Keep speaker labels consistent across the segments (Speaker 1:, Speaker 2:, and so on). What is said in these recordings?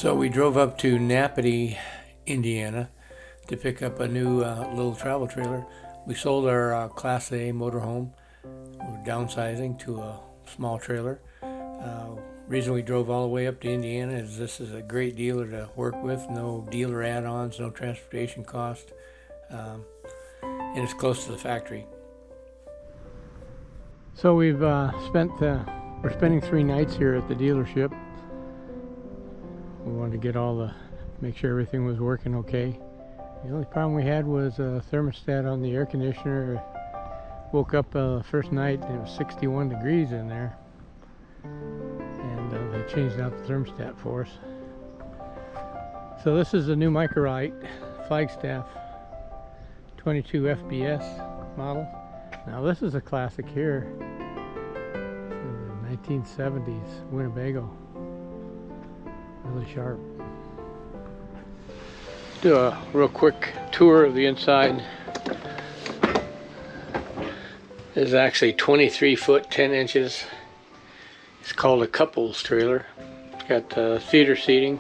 Speaker 1: So we drove up to Nappanee, Indiana to pick up a new little travel trailer. We sold our Class A motorhome. We're downsizing to a small trailer. Reason we drove all the way up to Indiana is this is a great dealer to work with. No dealer add-ons, no transportation cost, and it's close to the factory. So we're spending 3 nights here at the dealership. We wanted to make sure everything was working okay. The only problem we had was a thermostat on the air conditioner. Woke up first night, it was 61 degrees in there. And they changed out the thermostat for us. So this is a new Microlite Flagstaff 22 FBS model. Now this is a classic here. This is a 1970s Winnebago. Really sharp. Do a real quick tour of the inside. This is actually 23 foot 10 inches. It's called a couples trailer. It's got theater seating.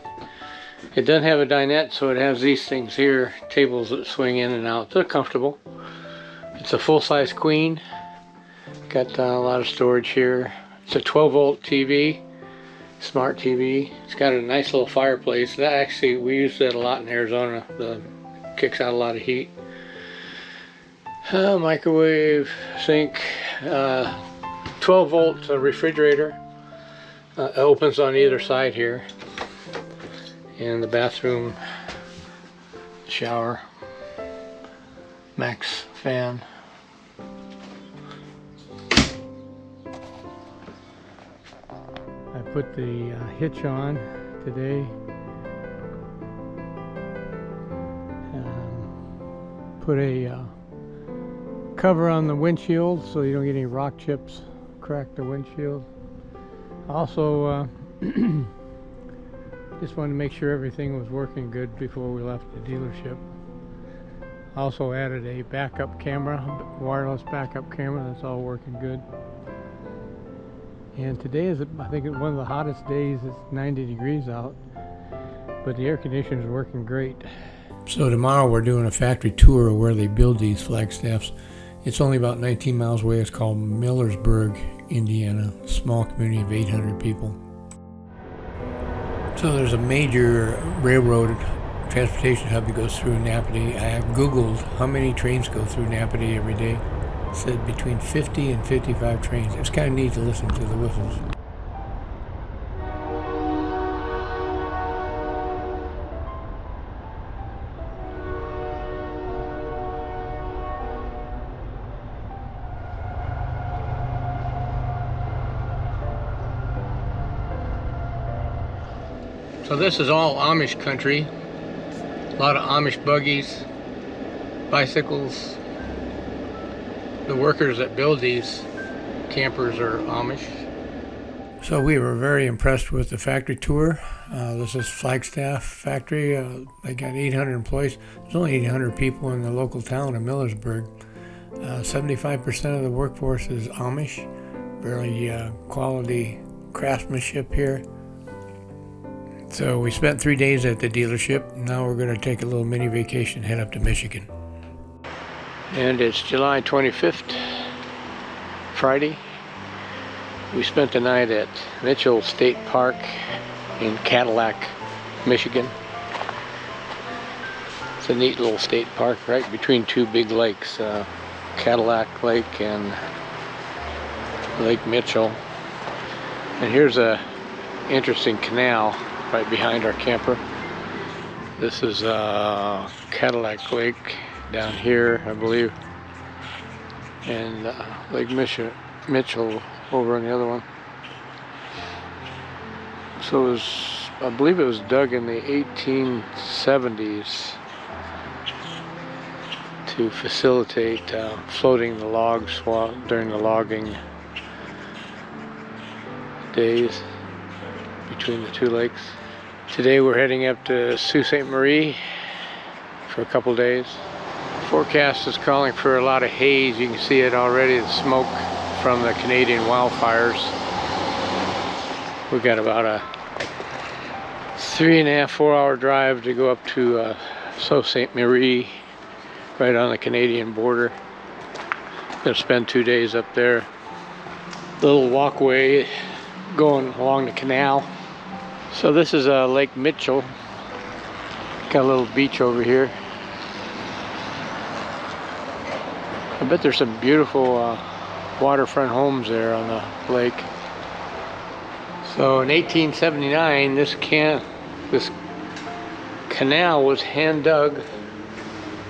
Speaker 1: It doesn't have a dinette, so it has these things here, tables that swing in and out. They're comfortable. It's a full-size queen. Got a lot of storage here. It's a 12-volt TV. Smart TV. It's got a nice little fireplace. That actually, we use that a lot in Arizona. Kicks out a lot of heat. Microwave, sink, 12-volt refrigerator. Opens on either side here. And the bathroom, shower, max fan. I put the hitch on today. Put a cover on the windshield so you don't get any rock chips crack the windshield. Also just wanted to make sure everything was working good before we left the dealership. Also added a backup camera, wireless backup camera. That's all working good. And today is, I think, one of the hottest days. It's 90 degrees out, but the air conditioner is working great. So tomorrow we're doing a factory tour of where they build these Flagstaffs. It's only about 19 miles away. It's called Millersburg, Indiana, a small community of 800 people. So there's a major railroad transportation hub that goes through Nappanee. I Googled how many trains go through Nappanee every day. It said between 50 and 55 trains. It's kind of neat to listen to the whistles. So this is all Amish country. A lot of Amish buggies, bicycles. The workers that build these campers are Amish. So we were very impressed with the factory tour. This is Flagstaff factory. They got 800 employees. There's only 800 people in the local town of Millersburg. 75% of the workforce is Amish. Very quality craftsmanship here. So we spent 3 days at the dealership. Now we're going to take a little mini vacation, head up to Michigan. And it's July 25th, Friday. We spent the night at Mitchell State Park in Cadillac, Michigan. It's a neat little state park right between 2 big lakes, Cadillac Lake and Lake Mitchell. And here's a interesting canal right behind our camper. This is Cadillac Lake down here, I believe, and Lake Mitchell over on the other one. So it was, I believe it was dug in the 1870s to facilitate floating the logs during the logging days between the 2 lakes. Today we're heading up to Sault Ste. Marie for a couple days. Forecast is calling for a lot of haze. You can see it already, the smoke from the Canadian wildfires. We've got about a 3.5, 4-hour drive to go up to Sault Ste. Marie, right on the Canadian border. Gonna spend 2 days up there. Little walkway going along the canal. So this is Lake Mitchell. Got a little beach over here. I bet there's some beautiful waterfront homes there on the lake. So in 1879, this canal was hand dug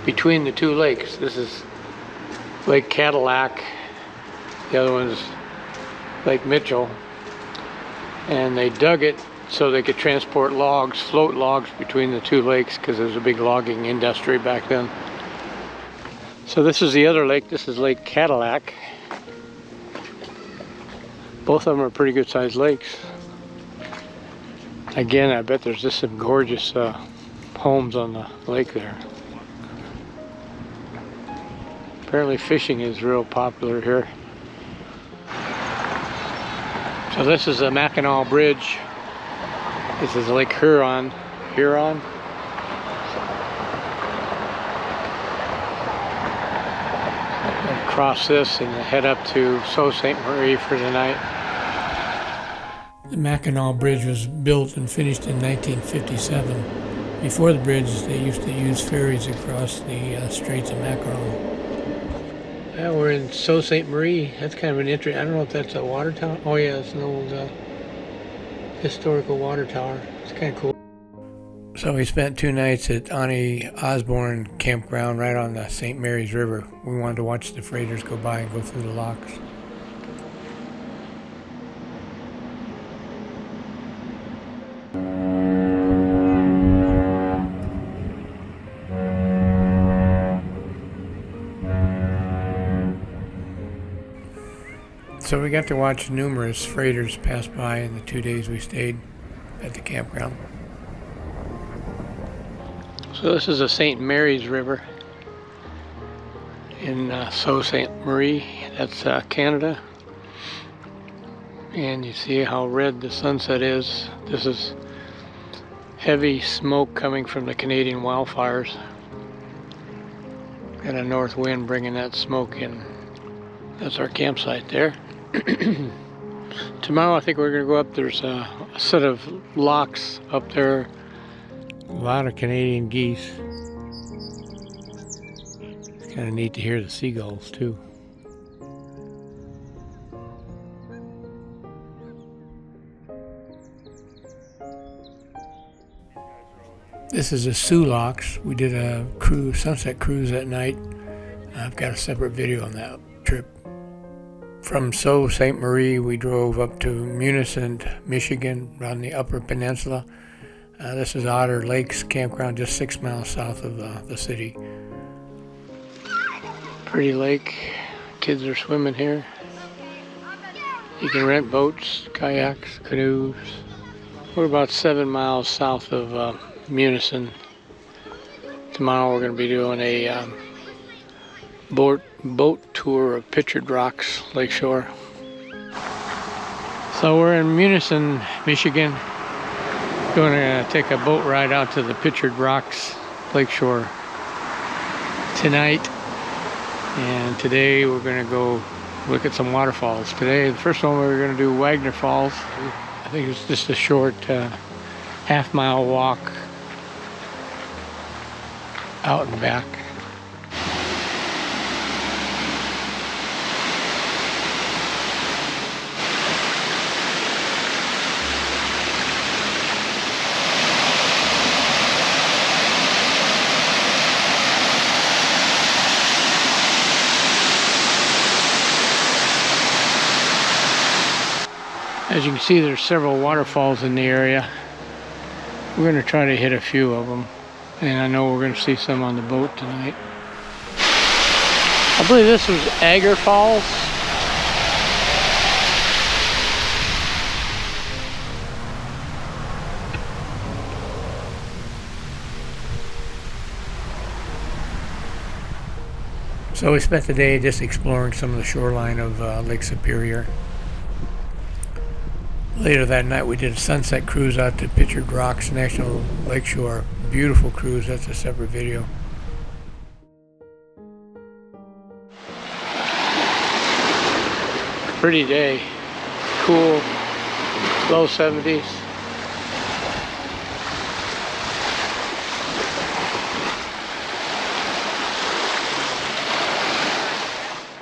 Speaker 1: between the two lakes. This is Lake Cadillac, the other one's Lake Mitchell, and they dug it so they could transport logs, float logs between the two lakes, because there was a big logging industry back then. So this is the other lake. This is Lake Cadillac. Both of them are pretty good sized lakes. Again, I bet there's just some gorgeous homes on the lake there. Apparently fishing is real popular here. So this is the Mackinac Bridge. This is Lake Huron. Cross this and head up to Sault Ste. Marie for the night. The Mackinac Bridge was built and finished in 1957. Before the bridge, they used to use ferries across the Straits of Mackinac. Yeah, we're in Sault Ste. Marie. That's kind of an interesting. I don't know if that's a water tower. Oh yeah, it's an old historical water tower. It's kind of cool. So we spent 2 nights at Annie Osborne Campground right on the St. Mary's River. We wanted to watch the freighters go by and go through the locks. So we got to watch numerous freighters pass by in the 2 days we stayed at the campground. So this is the St. Mary's River in Sault Ste. Marie. That's Canada. And you see how red the sunset is. This is heavy smoke coming from the Canadian wildfires. Got a north wind bringing that smoke in. That's our campsite there. Tomorrow I think we're going to go up. There's a set of locks up there. A lot of Canadian geese. It's kind of neat to hear the seagulls too. This is the Sioux Locks. We did a sunset cruise that night. I've got a separate video on that trip. From Sault Ste. Marie, we drove up to Munising, Michigan, on the Upper Peninsula. This is Otter Lakes Campground, just 6 miles south of the city. Pretty lake. Kids are swimming here. You can rent boats, kayaks, canoes. We're about 7 miles south of Munising. Tomorrow we're going to be doing a boat tour of Pictured Rocks Lakeshore. So we're in Munising, Michigan. Going to take a boat ride out to the Pictured Rocks Lakeshore tonight. And today we're going to go look at some waterfalls. Today, the first one we're going to do Wagner Falls. I think it's just a short half-mile walk out and back. As you can see, there's several waterfalls in the area. We're going to try to hit a few of them. And I know we're going to see some on the boat tonight. I believe this was Agar Falls. So we spent the day just exploring some of the shoreline of Lake Superior. Later that night we did a sunset cruise out to Pictured Rocks National Lakeshore. Beautiful cruise, that's a separate video. Pretty day, cool, low 70s.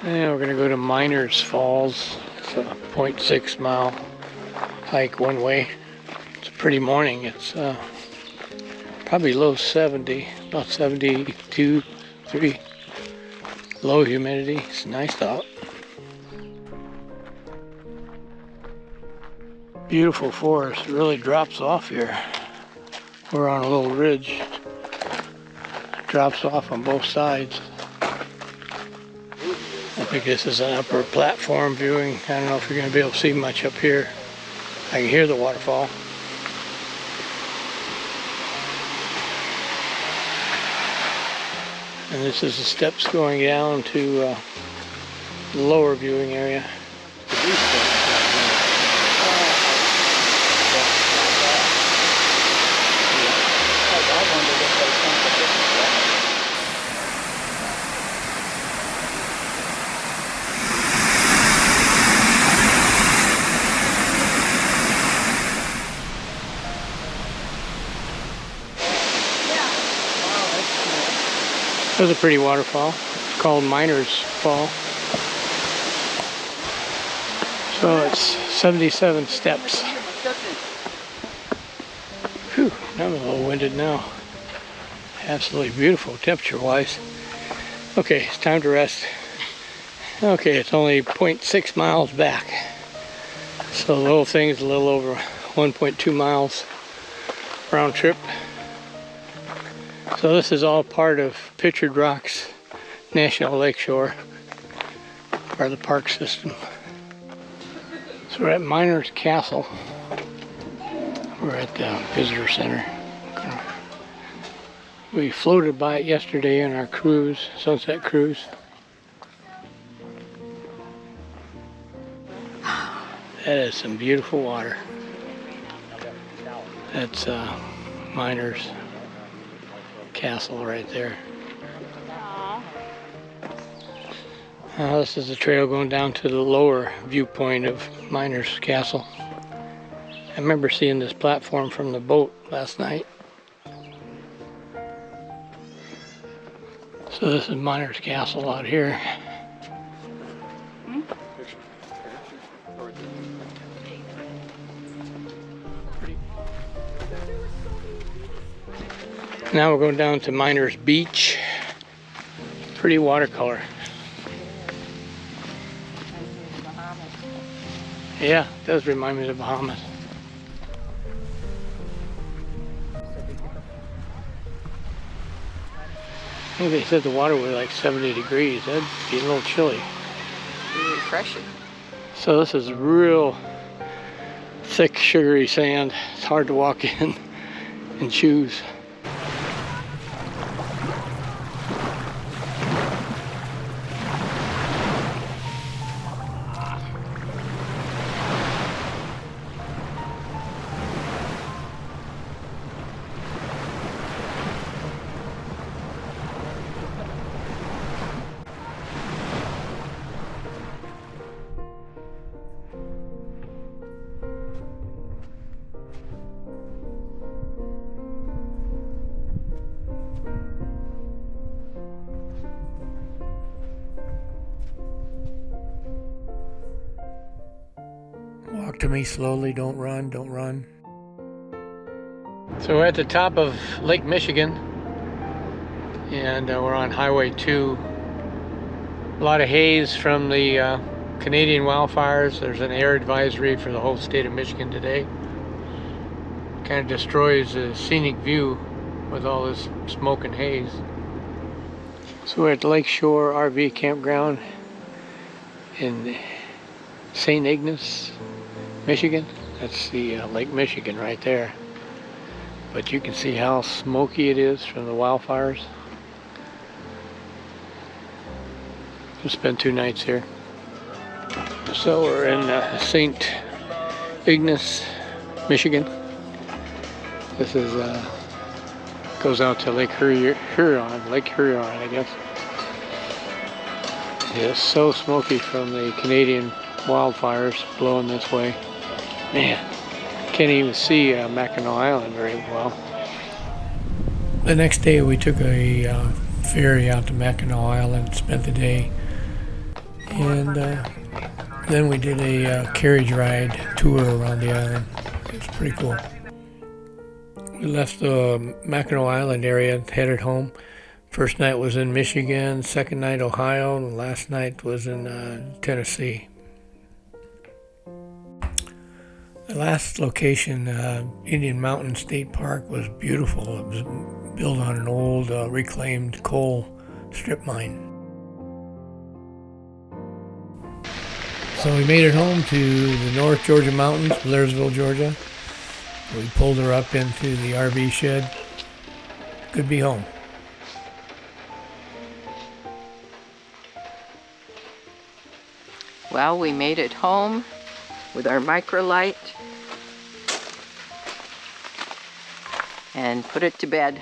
Speaker 1: And we're gonna go to Miners Falls. It's a 0.6 mile hike one way. It's a pretty morning. It's probably low 70, about 72, 3. Low humidity. It's nice out. Beautiful forest. It really drops off here. We're on a little ridge. It drops off on both sides. I think this is an upper platform viewing. I don't know if you're going to be able to see much up here. I can hear the waterfall. And this is the steps going down to the lower viewing area. There's a pretty waterfall. It's called Miners Fall. So it's 77 steps. Whew, I'm a little winded now. Absolutely beautiful temperature-wise. Okay, it's time to rest. Okay, it's only 0.6 miles back. So the whole thing is a little over 1.2 miles round trip. So this is all part of Pictured Rocks National Lakeshore, part of the park system. So we're at Miners Castle. We're at the visitor center. We floated by it yesterday on our cruise, sunset cruise. That is some beautiful water. That's Miners Castle right there. This is the trail going down to the lower viewpoint of Miners Castle. I remember seeing this platform from the boat last night. So this is Miners Castle out here. Now we're going down to Miners Beach. Pretty watercolor. Yeah, it does remind me of the Bahamas. I think they said the water was like 70 degrees. That'd be a little chilly.
Speaker 2: Really refreshing.
Speaker 1: So this is real thick, sugary sand. It's hard to walk in and shoes. Walk to me slowly, don't run, don't run. So we're at the top of Lake Michigan, and we're on Highway 2. A lot of haze from the Canadian wildfires. There's an air advisory for the whole state of Michigan today. Kind of destroys the scenic view with all this smoke and haze. So we're at the Lakeshore RV campground in St. Ignace, Michigan. That's the Lake Michigan right there. But you can see how smoky it is from the wildfires. We'll spend 2 nights here. So we're in St. Ignis, Michigan. This is goes out to Lake Huron, I guess. It's so smoky from the Canadian wildfires blowing this way. Man, can't even see Mackinac Island very well. The next day we took a ferry out to Mackinac Island, spent the day, and then we did a carriage ride tour around the island. It was pretty cool. We left the Mackinac Island area, headed home. First night was in Michigan, second night Ohio, and last night was in Tennessee. The last location, Indian Mountain State Park, was beautiful. It was built on an old reclaimed coal strip mine. So we made it home to the North Georgia mountains, Blairsville, Georgia. We pulled her up into the RV shed. Good to be home.
Speaker 2: Well, we made it home with our microlight and put it to bed.